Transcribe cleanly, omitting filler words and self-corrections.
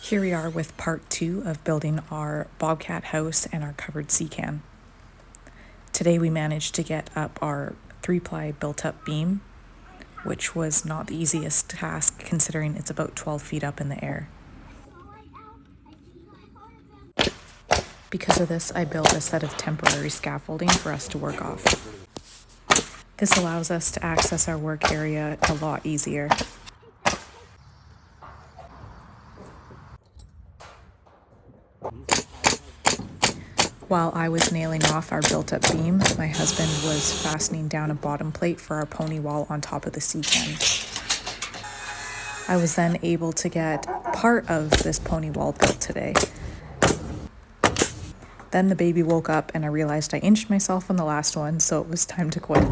Here we are with part 2 of building our bobcat house and our covered sea can. Today we managed to get up our 3-ply built-up beam, which was not the easiest task considering it's about 12 feet up in the air. Because of this, I built a set of temporary scaffolding for us to work off. This allows us to access our work area a lot easier. While I was nailing off our built-up beam, my husband was fastening down a bottom plate for our pony wall on top of the sea can. I was then able to get part of this pony wall built today. Then the baby woke up and I realized I inched myself on the last one, so it was time to quit.